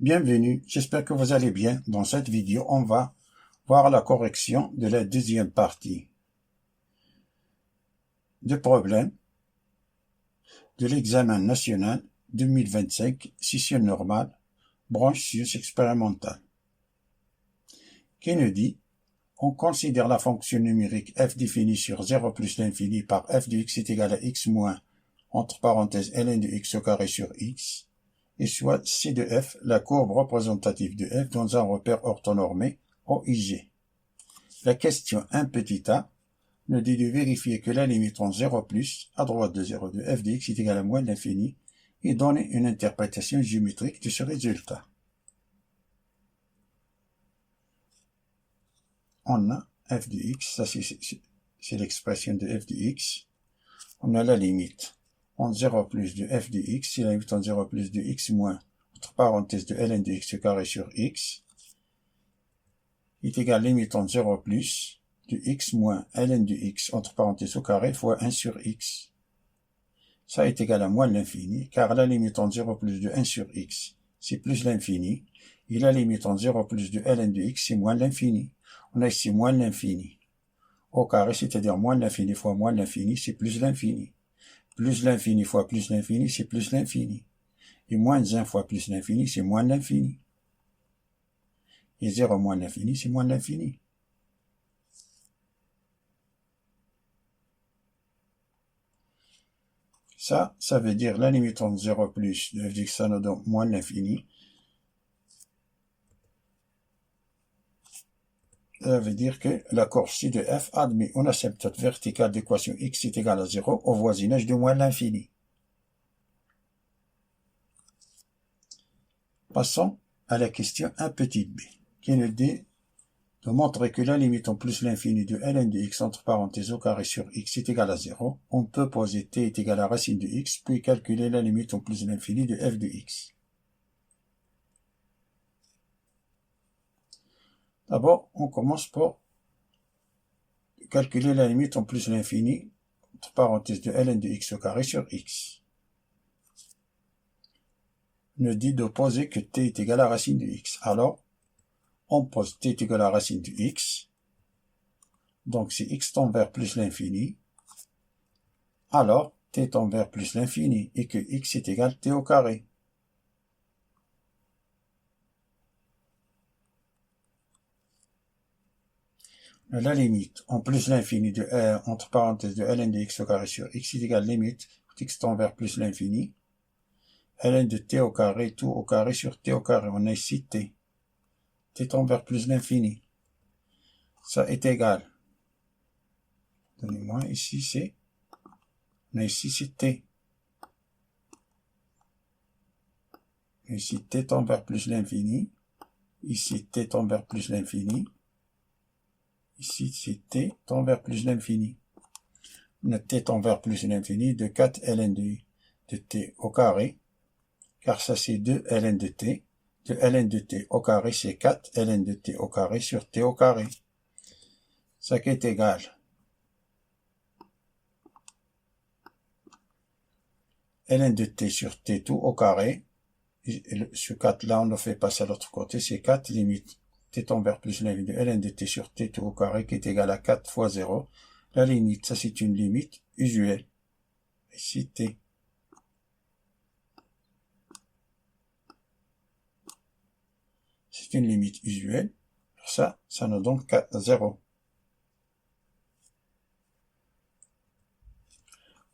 Bienvenue, j'espère que vous allez bien. Dans cette vidéo, on va voir la correction de la deuxième partie du problème de l'examen national 2025, session normale, branche sciences expérimentales, qui nous dit on considère la fonction numérique f définie sur 0 plus l'infini par f de x est égal à x moins, entre parenthèses, ln de x au carré sur x, et soit C de f, la courbe représentative de f dans un repère orthonormé OIG. La question 1 petit a nous dit de vérifier que la limite en 0 plus, à droite de 0 de f de x est égal à moins de l'infini, et donner une interprétation géométrique de ce résultat. On a f de x, ça c'est l'expression de f de x. On a la limite en 0 plus de f de x, c'est la limite en 0 plus de x moins, entre parenthèses de ln de x au carré sur x, est égal à limite en 0 plus de x moins ln de x, entre parenthèses au carré, fois 1 sur x. Ça est égal à moins l'infini, car la limite en 0 plus de 1 sur x, c'est plus l'infini, et la limite en 0 plus de ln de x, c'est moins l'infini. On a ici moins l'infini au carré, c'est-à-dire moins l'infini fois moins l'infini, c'est plus l'infini. Plus l'infini fois plus l'infini, c'est plus l'infini. Et moins 1 fois plus l'infini, c'est moins l'infini. Et 0 moins l'infini, c'est moins l'infini. Ça veut dire la limite entre 0 plus de f de x, ça nous donne moins l'infini. Ça veut dire que la courbe ci de f admet une asymptote verticale d'équation x est égal à 0 au voisinage de moins l'infini. Passons à la question 1 petit b, qui nous dit de montrer que la limite en plus l'infini de ln de x entre parenthèses au carré sur x est égal à 0. On peut poser t est égal à racine de x, puis calculer la limite en plus l'infini de f de x. D'abord, on commence par calculer la limite en plus l'infini, entre parenthèses de ln de x au carré sur x. On nous dit de poser que t est égal à racine de x. Alors, on pose t est égal à racine de x. Donc, si x tend vers plus l'infini, alors t tend vers plus l'infini et que x est égal à t au carré. La limite en plus l'infini de r entre parenthèses de ln de x au carré sur x est égal à limite x tend vers plus l'infini, ln de t au carré, tout au carré sur t au carré. On a ici t. T tend vers plus l'infini. Ça est égal. Donnez-moi, ici c'est, on a ici c'est t. Ici t tend vers plus l'infini. Ici t tend vers plus l'infini. Ici c'est t tend vers plus l'infini. On a t tend vers plus l'infini de 4 ln de t au carré. Car ça c'est 2 ln de t. De ln de t au carré, c'est 4 ln de t au carré sur t au carré. Ça qui est égal. Ln de t sur t tout au carré. Et ce 4 là, on le fait passer à l'autre côté. C'est 4 limite t tend vers plus l'infini de ln de t sur t tout au carré qui est égal à 4 fois 0. La limite, ça c'est une limite usuelle. Ici t. C'est une limite usuelle. Ça nous donne 0.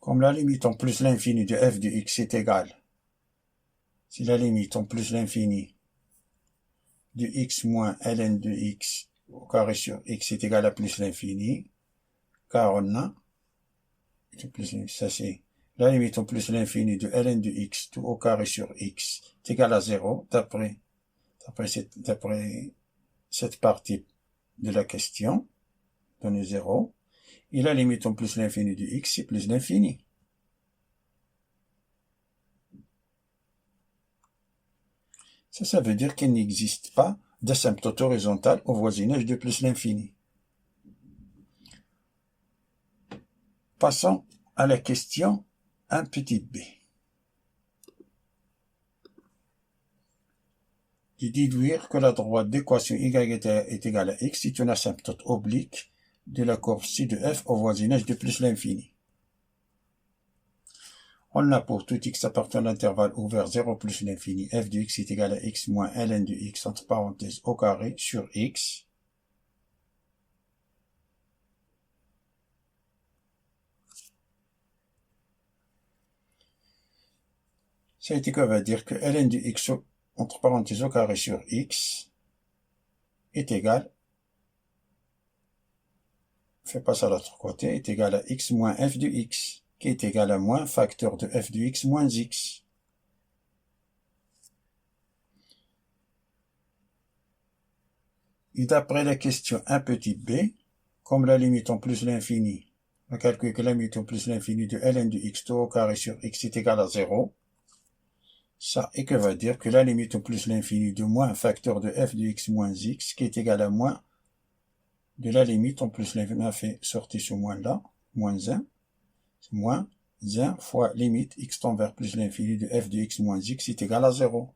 Comme la limite en plus l'infini de f de x est égale, si la limite en plus l'infini de x moins ln de x au carré sur x est égal à plus l'infini, car on a, ça c'est la limite en plus l'infini de ln de x tout au carré sur x est égal à 0, d'après cette partie de la question, donner 0, et la limite en plus l'infini de x, c'est plus l'infini. Ça veut dire qu'il n'existe pas d'asymptote horizontale au voisinage de plus l'infini. Passons à la question 1 petit b. de déduire que la droite d'équation y est égale à x est une asymptote oblique de la courbe ci de f au voisinage de plus l'infini. On a pour tout x appartenant à l'intervalle ouvert 0 plus l'infini, f de x est égal à x moins ln de x entre parenthèses au carré sur x. Ça va dire que ln de x entre parenthèses au carré sur x est égal, fais pas ça à l'autre côté, est égal à x moins f de x, qui est égal à moins facteur de f de x moins x. Et d'après la question 1 petit b, comme la limite en plus l'infini, on calcule que la limite en plus l'infini de ln de x tout au carré sur x est égal à 0, ça va dire que la limite en plus l'infini de moins facteur de f de x moins x, qui est égal à moins de la limite en plus l'infini, on a fait sortir ce moins là, moins 1, moins 1 fois limite x tend vers plus l'infini de f de x moins x est égal à 0.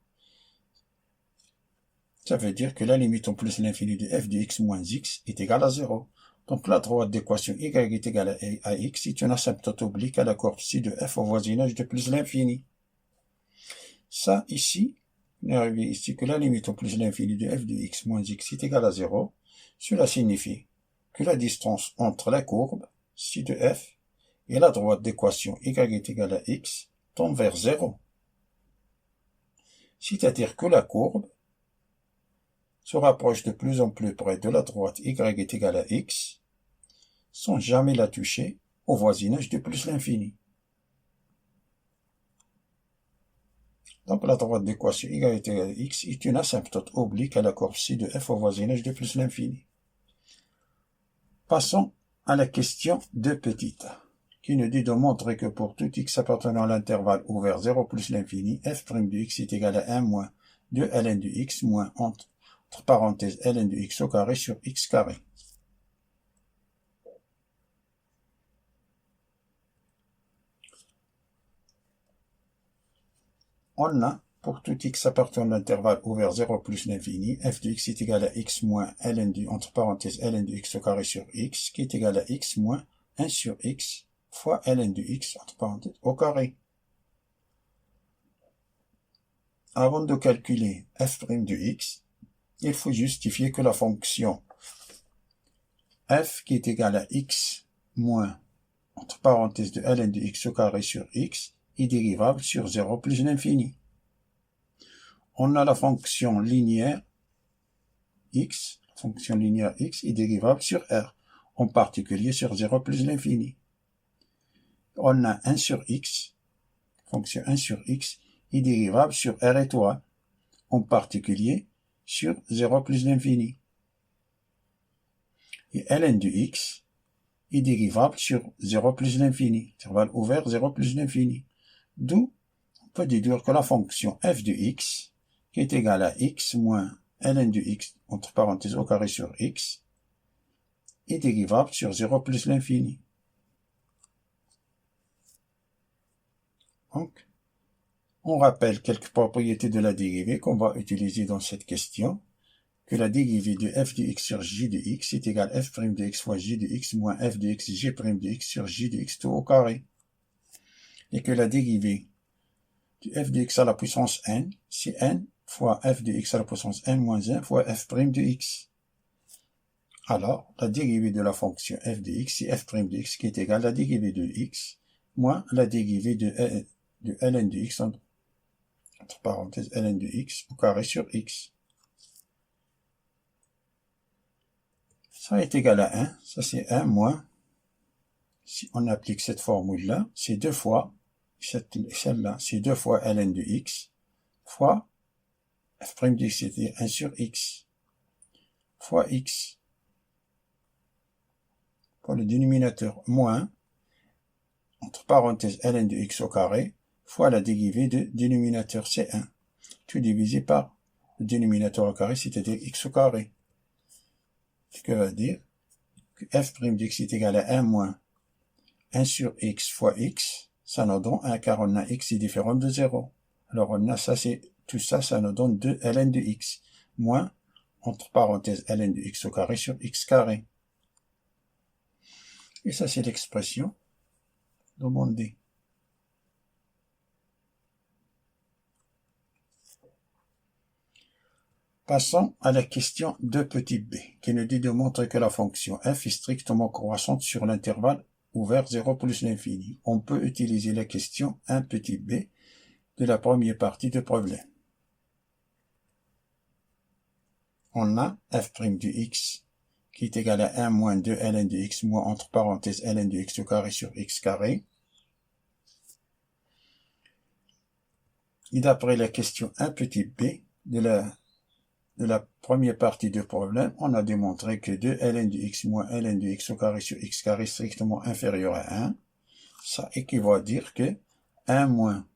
Ça veut dire que la limite en plus l'infini de f de x moins x est égal à 0. Donc la droite d'équation y est égale à x est une asymptote oblique à la courbe ci de f au voisinage de plus l'infini. Ça, ici, on est arrivé ici que la limite en plus l'infini de f de x moins x est égale à 0. Cela signifie que la distance entre la courbe ci de f et la droite d'équation y est égale à x tend vers 0. C'est-à-dire que la courbe se rapproche de plus en plus près de la droite y est égale à x, sans jamais la toucher au voisinage de plus l'infini. Donc la droite d'équation y est égale à x est une asymptote oblique à la courbe ci de f au voisinage de plus l'infini. Passons à la question 2 petite, qui nous dit de montrer que pour tout x appartenant à l'intervalle ouvert 0 plus l'infini, f' de x est égal à 1 moins 2 ln de x moins entre parenthèses ln de x au carré sur x carré. On a, pour tout x appartenant à l'intervalle ouvert 0 plus l'infini, f de x est égal à x moins ln de, entre parenthèses ln de x au carré sur x, qui est égal à x moins 1 sur x fois ln de x, entre parenthèses, au carré. Avant de calculer f' de x, il faut justifier que la fonction f qui est égale à x moins, entre parenthèses de ln de x au carré sur x, est dérivable sur 0 plus l'infini. On a la fonction linéaire x, est dérivable sur r, en particulier sur 0 plus l'infini. On a 1 sur x, fonction 1 sur x, est dérivable sur r étoile, en particulier sur 0 plus l'infini. Et ln de x est dérivable sur 0 plus l'infini, intervalle ouvert 0 plus l'infini. D'où on peut déduire que la fonction f de x, qui est égale à x moins ln de x, entre parenthèses au carré sur x, est dérivable sur 0 plus l'infini. Donc, on rappelle quelques propriétés de la dérivée qu'on va utiliser dans cette question, que la dérivée de f de x sur j de x est égale à f' de x fois j de x moins f de x j' de x sur j de x tout au carré. Et que la dérivée de f de x à la puissance n, c'est n fois f de x à la puissance n moins 1 fois f' de x. Alors, la dérivée de la fonction f de x, c'est f' de x qui est égale à la dérivée de x moins la dérivée de ln de x, entre parenthèses ln de x au carré sur x. Ça est égal à 1, ça c'est 1 moins, si on applique cette formule-là, c'est 2 fois, celle-là, c'est 2 fois ln de x, fois f' de x, c'est-à-dire 1 sur x, fois x, pour le dénominateur, moins, entre parenthèses ln de x au carré, fois la dérivée de dénominateur c1, tout divisé par le dénominateur au carré, c'est-à-dire x au carré. Ce qui veut dire que f' de x est égal à 1 moins 1 sur x fois x, ça nous donne 1 car on a x est différent de 0. Alors on a ça, c'est Tout ça, ça nous donne 2 ln de x, moins, entre parenthèses, ln de x au carré sur x carré. Et ça, c'est l'expression demandée. Passons à la question 2 petit b, qui nous dit de montrer que la fonction f est strictement croissante sur l'intervalle ouvert 0 plus l'infini. On peut utiliser la question 1 petit b de la première partie du problème. On a f' de x qui est égal à 1 moins 2 ln de x moins entre parenthèses ln de x au carré sur x carré. Et d'après la question 1 petit b de la première partie du problème, on a démontré que 2 ln de x moins ln de x au carré sur x carré est strictement inférieur à 1. Ça équivaut à dire que 1 moins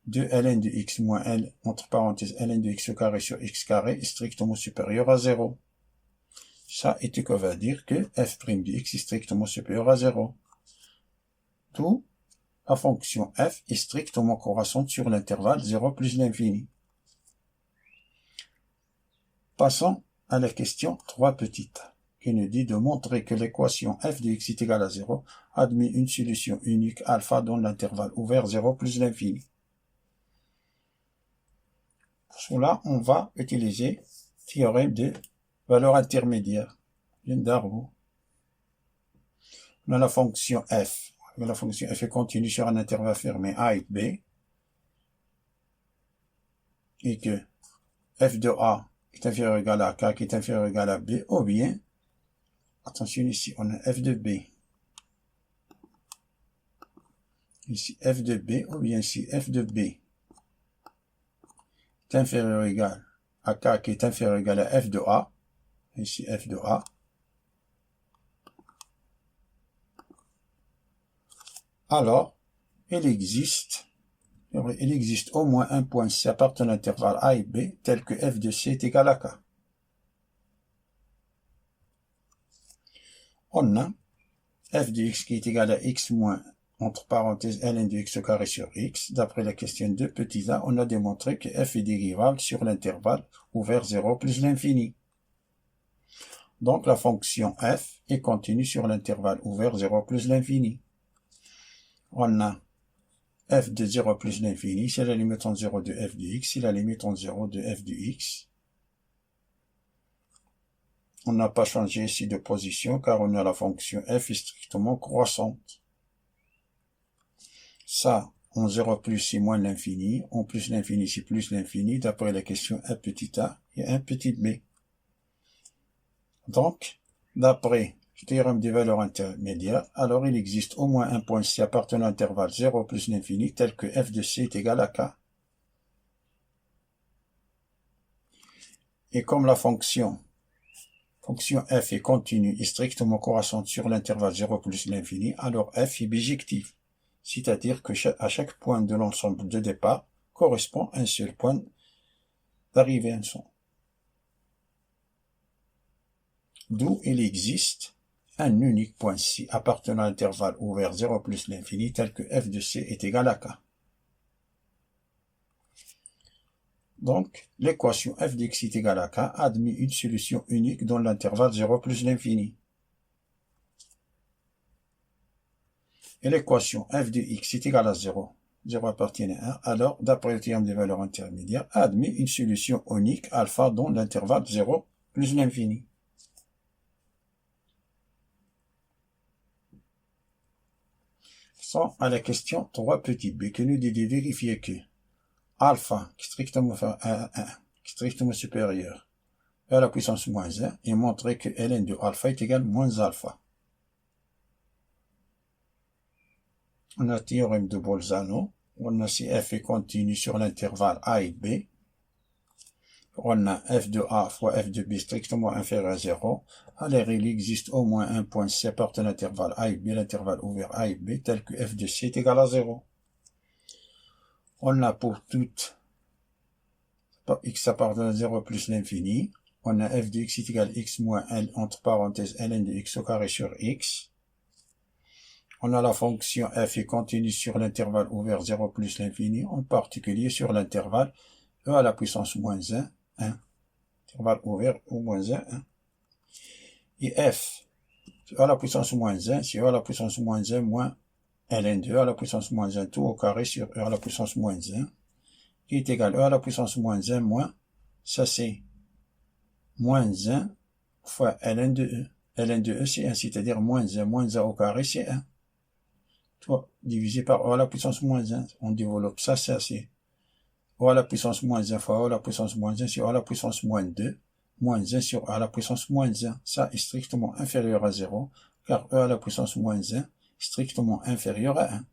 2 ln de x moins l, entre parenthèses ln de x au carré sur x carré est strictement supérieur à 0. Ça équivaut à dire que f' de x est strictement supérieur à 0. D'où la fonction f est strictement croissante sur l'intervalle 0 plus l'infini. Passons à la question 3 petite, qui nous dit de montrer que l'équation f de x est égale à 0 admet une solution unique alpha dans l'intervalle ouvert 0 plus l'infini. Pour cela, on va utiliser le théorème de valeur intermédiaire d'Darboux. On a la fonction f. La fonction f est continue sur un intervalle fermé a et b, et que f de a est inférieur ou égal à k qui est inférieur ou égal à b, ou bien, attention ici, on a f de b. Ici, f de b, ou bien ici, f de b est inférieur ou égal à k qui est inférieur ou égal à f de a. Ici, f de a. Alors, il existe au moins un point C appartenant à l'intervalle a et b tel que f de c est égal à k. On a f de x qui est égal à x moins, entre parenthèses, ln de x au carré sur x. D'après la question 2 petit a, on a démontré que f est dérivable sur l'intervalle ouvert 0 plus l'infini. Donc la fonction f est continue sur l'intervalle ouvert 0 plus l'infini. On a f de 0 plus l'infini, c'est la limite entre 0 de f de x, c'est la limite entre 0 de f de x. On n'a pas changé ici de position car on a la fonction f est strictement croissante. Ça, en 0 plus c'est moins l'infini, en plus l'infini c'est plus l'infini, d'après la question 1 petit a et 1 petit b. Donc, d'après le théorème des valeurs intermédiaires, alors il existe au moins un point C appartenant à l'intervalle 0 plus l'infini tel que f de c est égal à k. Et comme la fonction f est continue et strictement croissante sur l'intervalle 0 plus l'infini, alors f est bijective, c'est-à-dire que à chaque point de l'ensemble de départ correspond à un seul point d'arrivée en son. D'où il existe un unique point C appartenant à l'intervalle ouvert 0 plus l'infini tel que f de c est égal à k. Donc, l'équation f de x est égale à k admet une solution unique dans l'intervalle 0 plus l'infini. Et l'équation f de x est égale à 0, 0 appartient à 1, alors, d'après le théorème des valeurs intermédiaires, admet une solution unique alpha dans l'intervalle 0 plus l'infini. Passons à la question 3 petit b qui nous dit de vérifier que alpha, qui est strictement supérieur à la puissance moins 1, et montrer que ln de alpha est égal à moins alpha. On a le théorème de Bolzano, on a si f est continu sur l'intervalle a et b, on a f de a fois f de b strictement inférieur à 0, alors il existe au moins un point C appartenant à l'intervalle a et b, l'intervalle ouvert a et b, tel que f de c est égal à 0. On a pour toute x appartenant à 0 plus l'infini, on a f de x est égal à x moins l, entre parenthèses ln de x au carré sur x. On a la fonction f est continue sur l'intervalle ouvert 0 plus l'infini, en particulier sur l'intervalle e à la puissance moins 1, 1. Intervalle ouvert ou moins 1, 1. Et f, e à la puissance moins 1, c'est e à la puissance moins 1 moins ln de e à la puissance moins 1 tout au carré sur e à la puissance moins 1, qui est égal à e à la puissance moins 1 moins, ça c'est moins 1 fois ln de e. ln de e c'est 1, c'est-à-dire moins 1 au carré c'est 1. Tout divisé par e à la puissance moins 1. On développe ça, ça c'est e à la puissance moins 1 fois e à la puissance moins 1 sur e à la puissance moins 2, moins 1 sur e à la puissance moins 1. Ça est strictement inférieur à 0, car e à la puissance moins 1 est strictement inférieur à 1.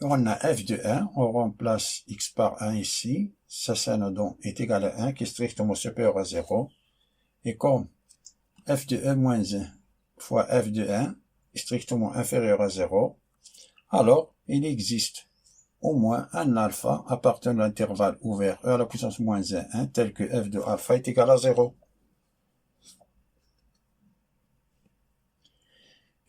On a f de 1, on remplace x par 1 ici, ça nous donne est égal à 1, qui est strictement supérieur à 0, et comme f de e moins 1 fois f de 1 est strictement inférieur à 0, alors il existe au moins un alpha appartenant à l'intervalle ouvert e à la puissance moins 1, 1, tel que f de alpha est égal à 0.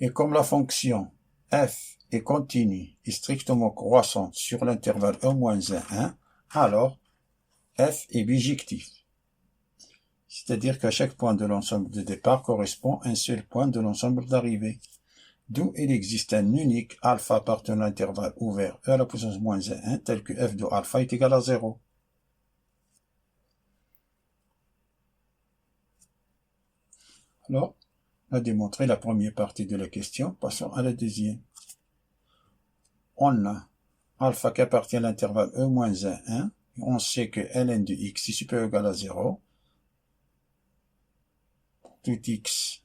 Et comme la fonction f est continue et strictement croissante sur l'intervalle e moins 1, 1, alors f est bijectif. C'est-à-dire qu'à chaque point de l'ensemble de départ correspond à un seul point de l'ensemble d'arrivée. D'où il existe un unique alpha appartenant à l'intervalle ouvert e à la puissance moins 1, 1, tel que f de alpha est égal à 0. Alors, on a démontré la première partie de la question, passons à la deuxième. On a alpha qui appartient à l'intervalle e moins 1, 1, et on sait que ln de x est supérieur ou égal à 0, tout x,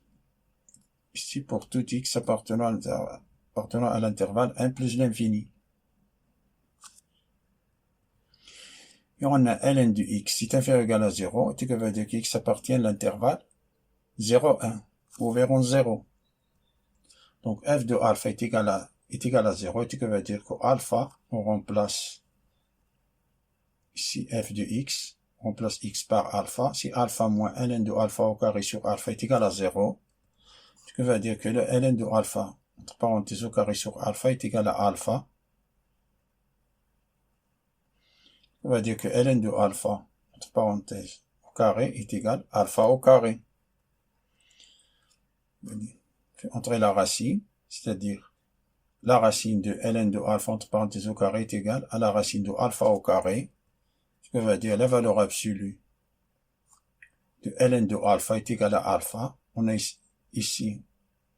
ici pour tout x appartenant à l'intervalle 1 plus l'infini. Et on a ln de x est inférieur ou égal à 0, ce qui veut dire que x appartient à l'intervalle 0, 1, ouvert en 0. Donc f de alpha est égal à 0, ce qui veut dire que alpha, on remplace ici f de x, on remplace x par alpha. Si alpha moins ln de alpha au carré sur alpha est égal à 0, ce qui veut dire que le ln de alpha, entre parenthèses au carré sur alpha, est égal à alpha. Ça veut dire que ln de alpha, entre parenthèses au carré, est égal à alpha au carré. Entrer la racine, c'est-à-dire la racine de ln de alpha entre parenthèses au carré est égale à la racine de alpha au carré, ce qui veut dire la valeur absolue de ln de alpha est égale à alpha. On a ici,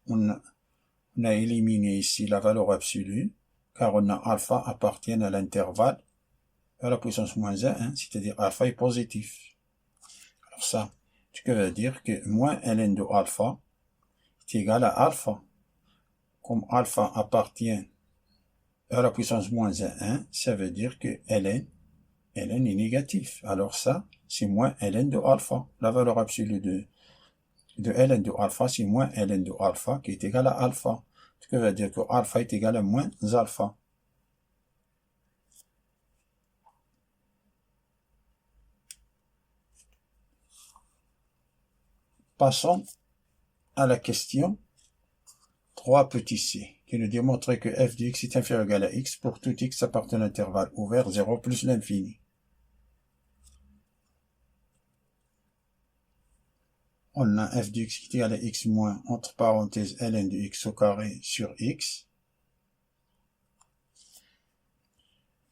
on a éliminé ici la valeur absolue, car on a alpha appartient à l'intervalle à la puissance moins 1, 1, c'est-à-dire alpha est positif. Alors ça, ce qui veut dire que moins ln de alpha est égal à alpha. Comme alpha appartient à la puissance moins 1, 1, ça veut dire que ln est négatif. Alors ça, c'est moins ln de alpha. La valeur absolue de ln de alpha, c'est moins ln de alpha qui est égal à alpha. Ce qui veut dire que alpha est égal à moins alpha. Passons à la question 3 petit c, qui nous démontre que f de x est inférieur ou égal à x pour tout x appartenant à l'intervalle ouvert 0 plus l'infini. On a f de x qui est égal à x moins, entre parenthèses, ln de x au carré sur x.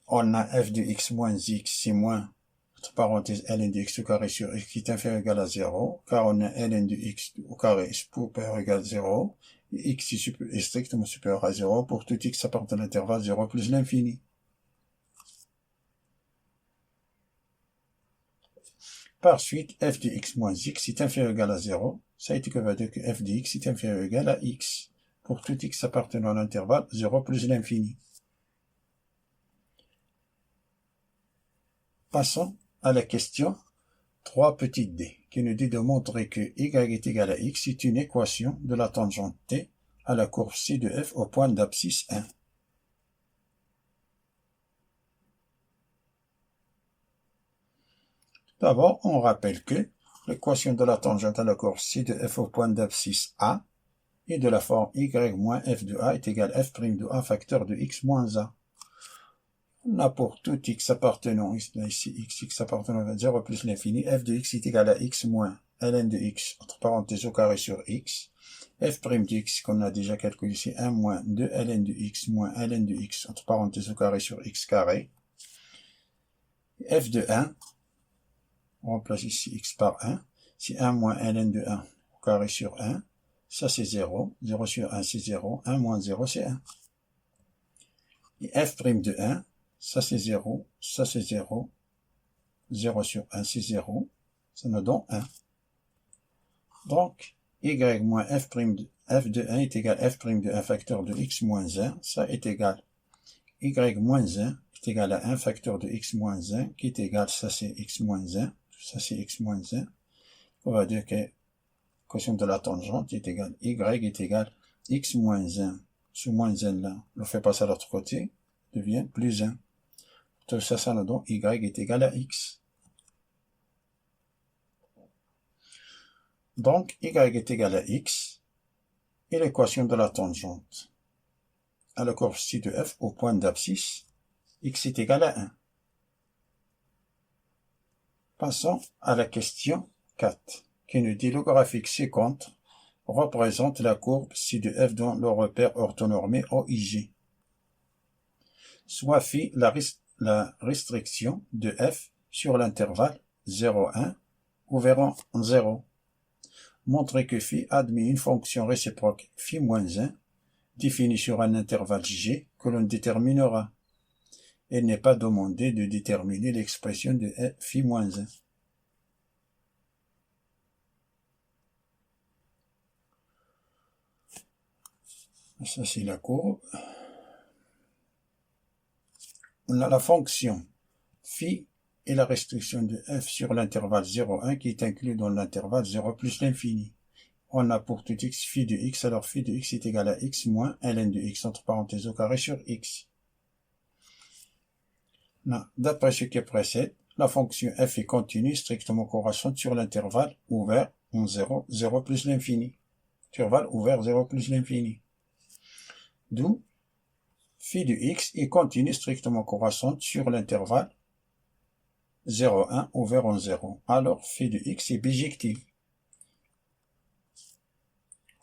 On a f de x moins x, c'est moins, entre parenthèses, ln de x au carré sur x qui est inférieur ou égal à 0, car on a ln de x au carré supérieur ou égal à 0, et x est strictement supérieur à 0 pour tout x appartenant à l'intervalle 0 plus l'infini. Par suite, f de x moins x est inférieur ou égal à 0, ça a été que va dire que f de x est inférieur ou égal à x, pour tout x appartenant à l'intervalle 0 plus l'infini. Passons à la question 3 petit d, qui nous dit de montrer que y est égal à x est une équation de la tangente t à la courbe c de f au point d'abscisse 1. D'abord, on rappelle que l'équation de la tangente à la courbe C de f au point d'abscisse A est de la forme y moins f de A est égal à f' de A facteur de x moins A. On a pour tout x appartenant, ici x appartenant à 0 plus l'infini, f de x est égal à x moins ln de x, entre parenthèses au carré sur x, f' de x qu'on a déjà calculé ici, 1 moins 2 ln de x moins ln de x, entre parenthèses au carré sur x carré, f de 1, on remplace ici x par 1, c'est 1 moins ln de 1 au carré sur 1, ça c'est 0, 0 sur 1 c'est 0, 1 moins 0 c'est 1. Et f' de 1, ça c'est 0, ça c'est 0, 0 sur 1 c'est 0, ça nous donne 1. Donc, y moins f' de, f de 1 est égal à f' de 1 facteur de x moins 1, ça est égal. Y moins 1 est égal à 1 facteur de x moins 1, qui est égal, ça c'est x moins 1, ça c'est x moins 1. On va dire que quotient de la tangente est égal, y est égal x moins 1. Ce moins 1 là, on le fait passer à l'autre côté, devient plus 1. Tout ça, ça nous donne y est égal à x. Donc, y est égal à x, et l'équation de la tangente à la courbe C de f au point d'abscisse, x est égal à 1. Passons à la question 4, qui nous dit le graphique ci-contre représente la courbe C de f dont le repère orthonormé OIG. Soit phi la restriction de f sur l'intervalle 0,1 ouvert en 0. Montrer que phi admet une fonction réciproque phi moins 1 définie sur un intervalle g que l'on déterminera. Il n'est pas demandé de déterminer l'expression de phi moins 1. Ça c'est la courbe. On a la fonction phi et la restriction de f sur l'intervalle 0,1 qui est inclus dans l'intervalle 0 plus l'infini. On a pour tout x phi de x, alors phi de x est égal à x moins ln de x, entre parenthèses au carré sur x. D'après ce qui précède, la fonction f est continue strictement croissante sur l'intervalle ouvert en 0, 0 plus l'infini. Intervalle ouvert 0 plus l'infini. D'où phi de x est continue strictement croissante sur l'intervalle 0,1 ouvert en 0. Alors, phi de x est bijective.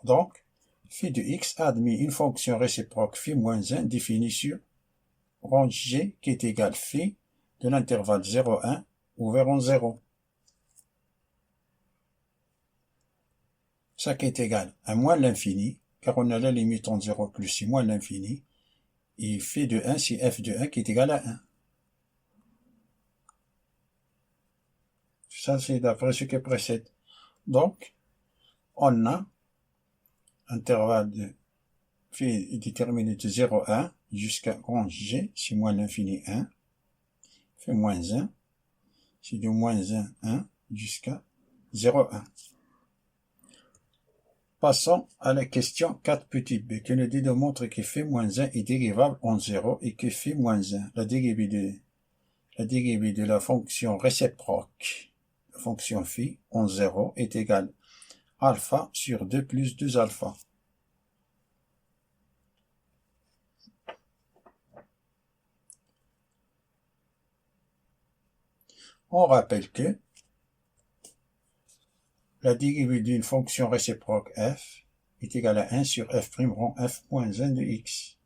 Donc, phi de x admet une fonction réciproque phi moins 1 définie sur range g qui est égal phi de l'intervalle 0,1 ouvert en 0. Ça qui est égal à moins l'infini, car on a la limite en 0 plus c'est moins l'infini, et phi de 1 c'est f de 1 qui est égal à 1. Ça c'est d'après ce qui précède. Donc, on a intervalle de phi déterminé de 0,1 jusqu'à range g, c'est moins l'infini 1, phi moins 1, c'est de moins 1, 1 jusqu'à 0,1. Passons à la question 4 petit b, qui nous dit de montrer que phi moins 1 est dérivable en 0 et que phi moins 1, la dérivée de la fonction réciproque, la fonction phi en 0 est égale alpha sur 2 plus 2 alpha. On rappelle que la dérivée d'une fonction réciproque f est égale à 1 sur f' rond f moins 1 de x.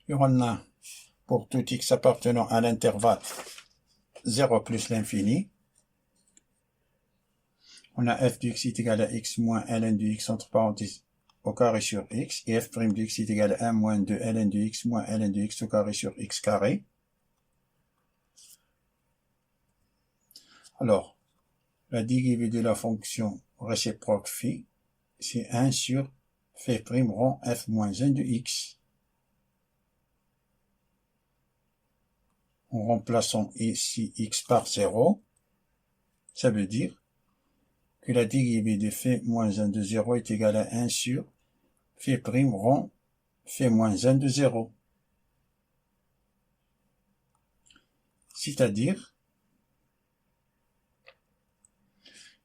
Et on a pour tout x appartenant à l'intervalle 0 plus l'infini, on a f de x est égal à x moins ln de x entre parenthèses au carré sur x, et f' de x est égal à 1 moins 2 ln de x moins ln de x au carré sur x carré. Alors, la dérivée de la fonction réciproque phi, c'est 1 sur phi' rond f moins 1 de x. En remplaçant ici x par 0, ça veut dire que la dérivée de phi moins 1 de 0 est égale à 1 sur phi' rond phi moins 1 de 0. C'est-à-dire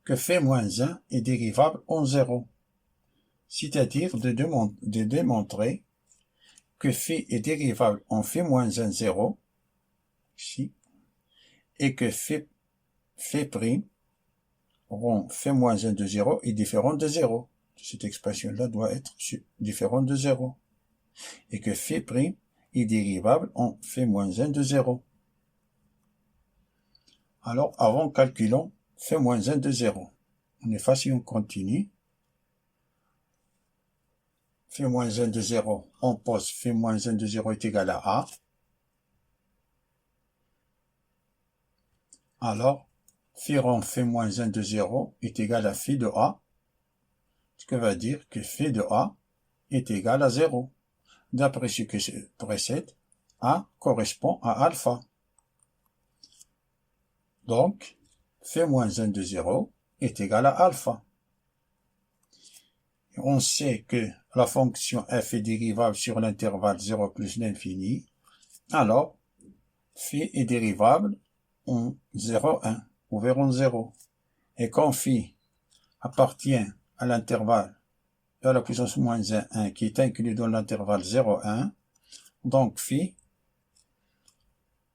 que phi moins 1 est dérivable en 0. C'est-à-dire de démontrer que phi est dérivable en phi moins 1, 0, ici, et que phi prime rond phi moins 1 de 0 est différent de 0. Cette expression-là doit être différente de 0. Et que phi prime est dérivable en phi moins 1 de 0. Alors, avant, calculons phi moins 1 de 0. On efface et on continue. Phi moins 1 de 0, on pose phi moins 1 de 0 est égal à A. Alors, phi rond phi moins 1 de 0 est égal à phi de A, ce qui va dire que phi de A est égal à 0. D'après ce que précède, A correspond à alpha. Donc, phi moins 1 de 0 est égal à alpha. Et on sait que la fonction f est dérivable sur l'intervalle 0 plus l'infini. Alors, phi est dérivable en 0, 1, ouvert en 0. Et quand phi appartient à l'intervalle à la puissance moins 1, 1, qui est inclus dans l'intervalle 0, 1, donc phi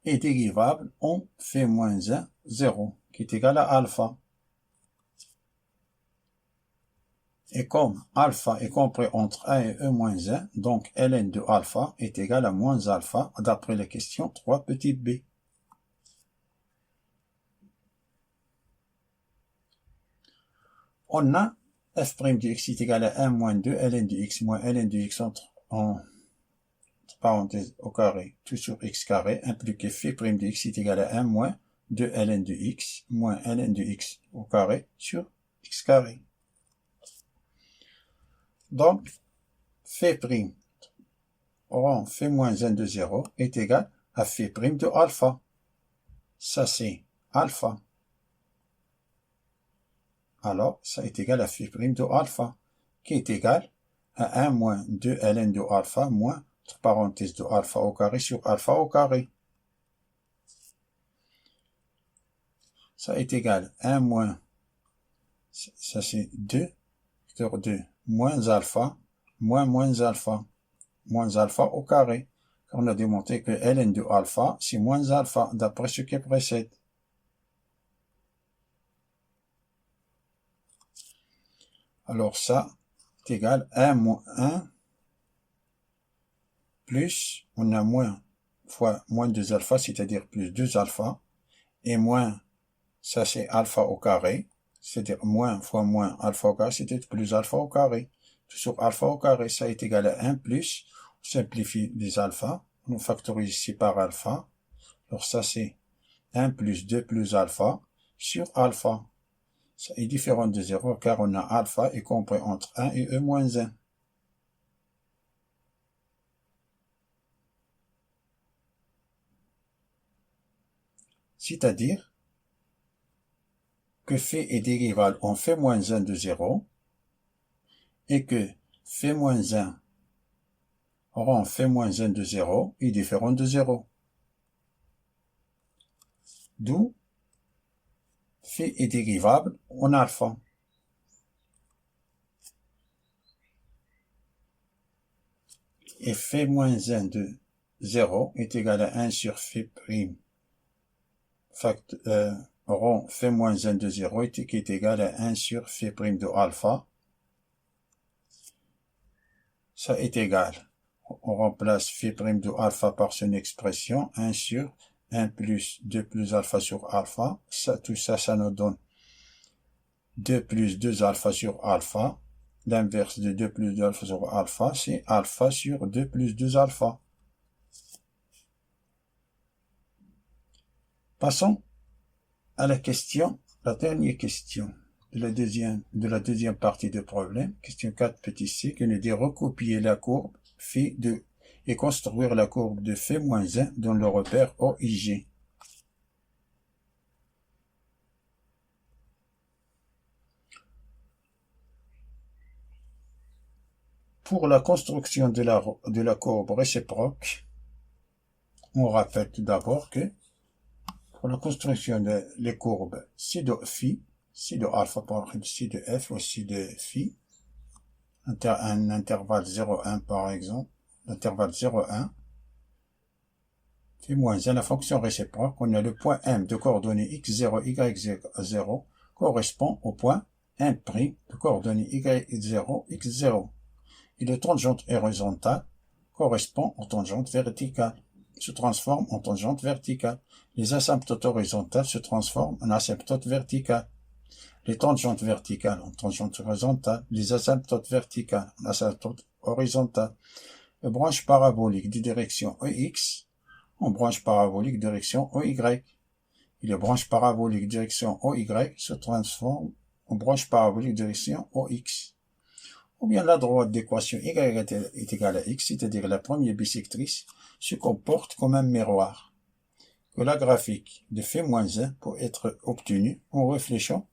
est dérivable en phi moins 1, 0, qui est égal à alpha. Et comme alpha est compris entre 1 et e moins 1, donc ln de alpha est égal à moins alpha, d'après la question 3 petit b. On a f' de x est égal à 1 moins 2 ln de x moins ln de x entre parenthèse au carré, tout sur x carré, implique que phi' de x est égal à 1 moins 2 ln de x moins ln de x au carré sur x carré. Donc, phi' rond phi moins 1 de 0 est égal à phi' de alpha. Ça, c'est alpha. Alors, ça est égal à phi' de alpha, qui est égal à 1 moins 2 ln de alpha moins, entre parenthèses, de alpha au carré sur alpha au carré. Ça est égal à 1 moins, ça c'est 2, sur 2, moins alpha, moins alpha au carré. On a démontré que ln de alpha, c'est moins alpha, d'après ce qui précède. Alors ça est égal à 1 moins 1 plus, on a moins fois moins 2 alpha, c'est-à-dire plus 2 alpha, et moins, ça c'est alpha au carré, c'est-à-dire moins fois moins alpha au carré, c'est-à-dire plus alpha au carré. Tout sur alpha au carré, ça est égal à 1 plus, on simplifie les alpha, on factorise ici par alpha, alors ça c'est 1 plus 2 plus alpha sur alpha. Ça est différent de 0 car on a alpha est compris entre 1 et e moins 1. C'est-à-dire que phi est dérivable en phi moins 1 de 0 et que phi moins 1 rond phi moins 1 de 0 est différent de 0. D'où phi est dérivable en alpha. Et phi moins 1 de 0 est égal à 1 sur phi prime rond phi moins 1 de 0 qui est égal à 1 sur phi prime de alpha. Ça est égal. On remplace phi prime de alpha par son expression 1 sur 1 plus 2 plus alpha sur alpha. Ça, tout ça, ça nous donne 2 plus 2 alpha sur alpha. L'inverse de 2 plus 2 alpha sur alpha, c'est alpha sur 2 plus 2 alpha. Passons à la question, la dernière question de la deuxième partie du problème, question 4 petit c, qui nous dit recopier la courbe phi de et construire la courbe de phi moins 1 dans le repère OIG. Pour la construction de la courbe réciproque, on rappelle tout d'abord que pour la construction des courbes ci de phi, si de alpha par exemple, si de f ou si de phi, un intervalle 0,1 par exemple, l'intervalle 0,1, phi moins 1, la fonction réciproque, on a le point M de coordonnées x0, y0 correspond au point M' de coordonnées y0, x0. Et le tangente horizontale correspond aux tangentes verticales, se transforme en tangente verticale. Les asymptotes horizontales se transforment en asymptotes verticales. Les tangentes verticales en tangentes horizontales, les asymptotes verticales en asymptotes horizontales. Les branches paraboliques de direction EX en branches paraboliques de direction OY. Et les branches paraboliques de direction OY se transforment en branches paraboliques de direction OX. Ou bien la droite d'équation y est égale à x, c'est-à-dire la première bisectrice, se comporte comme un miroir, que la graphique de φ-1 peut être obtenue en réfléchissant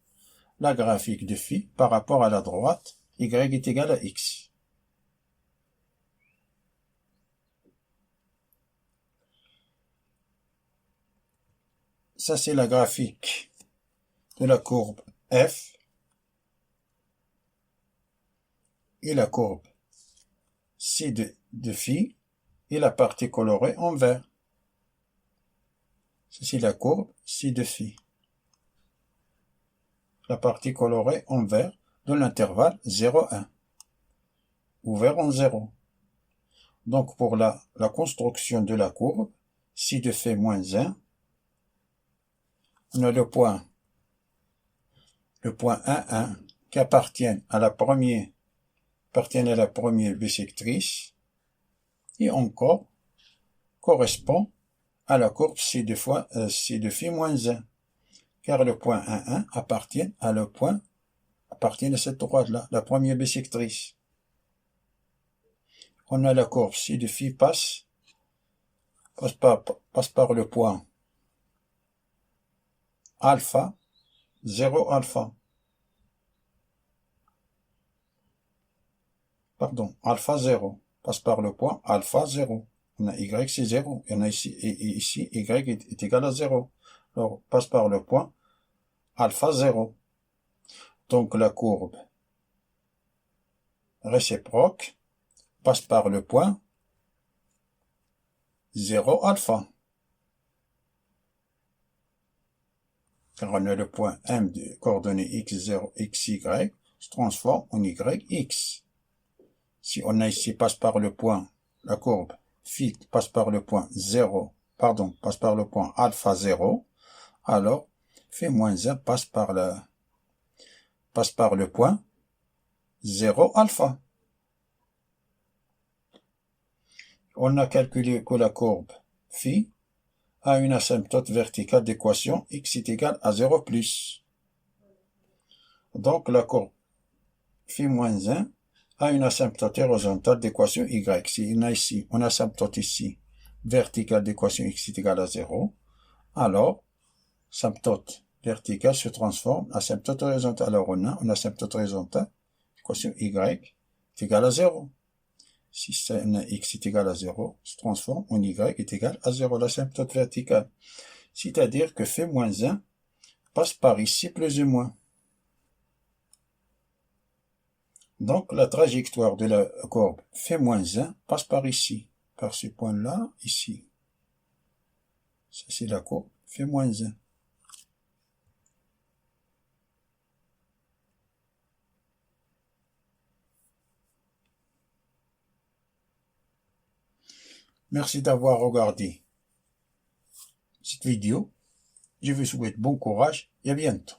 la graphique de φ par rapport à la droite, y est égal à x. Ça, c'est la graphique de la courbe f et la courbe ci de φ et la partie colorée en vert. Ceci est la courbe ci de φ. La partie colorée en vert de l'intervalle 0,1, ouvert en 0. Donc pour la construction de la courbe, ci de φ moins 1, on a le point 1, 1 qui appartient à la première bisectrice et encore correspond à la courbe ci de φ moins 1. Car le point 1, 1 appartient à cette droite-là, la première bisectrice. On a la courbe ci de φ passe par le point alpha, 0 alpha. Pardon, alpha 0, passe par le point alpha 0. On a y c'est 0, et on a ici, et ici, y est égal à 0. Alors, passe par le point alpha 0. Donc, la courbe réciproque passe par le point 0 alpha. Car on a le point M de coordonnées x0, xy se transforme en yx. Si on a ici passe par le point, la courbe phi passe par le point 0, passe par le point alpha 0, alors φ-1 passe par le point 0 alpha. On a calculé que la courbe phi a une asymptote verticale d'équation x est égal à 0 plus. Donc la courbe φ-1 a une asymptote horizontale d'équation y. Si on a ici une asymptote ici verticale d'équation x est égal à 0, alors asymptote verticale se transforme en asymptote horizontale. Alors on a une asymptote horizontale d'équation y est égal à 0. Si on a x est égal à 0, se transforme en y est égal à 0, l'asymptote verticale. C'est-à-dire que φ-1 passe par ici plus ou moins. Donc la trajectoire de la courbe φ-1 passe par ici, par ce point-là, ici. Ça c'est la courbe φ-1. Merci d'avoir regardé cette vidéo. Je vous souhaite bon courage et à bientôt.